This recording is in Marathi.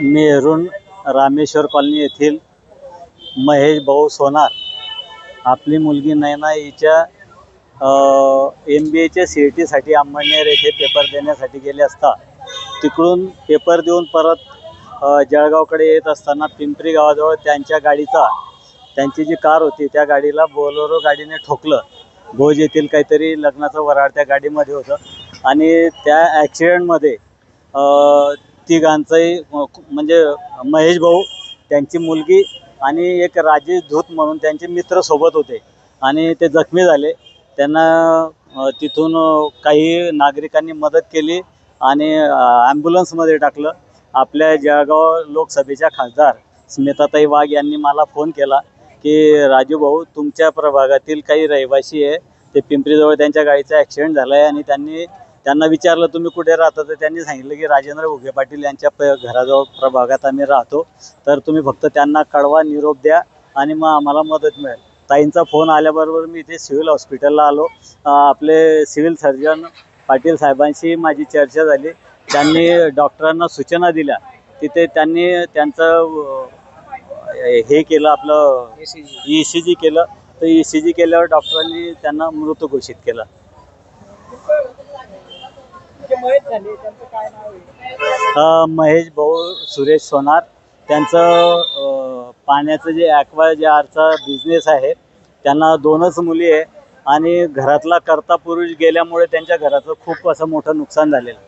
मेहरून रामेश्वर कॉलनी येथील महेश भाऊ सोनार आपली मुलगी नयना हिच्या MBAच्या CETसाठी अंमळनेर येथे पेपर देण्यासाठी गेले असता तिकडून पेपर देऊन परत जळगावकडे येत असताना पिंपरी गावाजवळ त्यांची जी कार होती त्या गाडीला बोलेरो गाडीने ठोकलं। भोज येथील काहीतरी लग्नाचं वऱ्हाड त्या गाडीमध्ये होतं आणि त्या ॲक्सिडेंटमध्ये तिघांचंही म्हणजे महेश भाऊ, त्यांची मुलगी आणि एक राजेश धूत म्हणून त्यांचे मित्र सोबत होते आणि ते जखमी झाले। त्यांना तिथून काही नागरिकांनी मदत केली आणि ॲम्ब्युलन्समध्ये टाकलं। आपल्या जळगाव लोकसभेच्या खासदार स्मिताताई वाघ यांनी मला फोन केला की राजू भाऊ, तुमच्या प्रभागातील काही रहिवासी आहे, ते पिंपरीजवळ त्यांच्या गाडीचा ॲक्सिडेंट झाला आहे आणि त्यांना विचारलं तुम्ही कुठे राहता, तर त्यांनी सांगितलं की राजेंद्र घुगे पाटील यांच्या घराजवळ प्रभागात आम्ही राहतो, तर तुम्ही फक्त त्यांना कळवा, निरोप द्या आणि मग आम्हाला मदत मिळेल। ताईंचा फोन आल्याबरोबर मी इथे सिव्हिल हॉस्पिटलला आलो। आपले सिव्हिल सर्जन पाटील साहेबांशी माझी चर्चा झाली। त्यांनी डॉक्टरांना सूचना दिल्या। तिथे त्यांनी त्यांचं हे केलं, आपलं ECG केलं। तर ECG केल्यावर डॉक्टरांनी त्यांना मृत घोषित केलं। महेश भाऊ सुरेश सोनार, त्यांचं पाण्याचं जे ॲक्वाजारचा बिझनेस आहे, त्यांना 2च मुली आहे आणि घरातला कर्ता पुरुष गेल्यामुळे त्यांच्या घराचं खूप असं मोठं नुकसान झालेलं।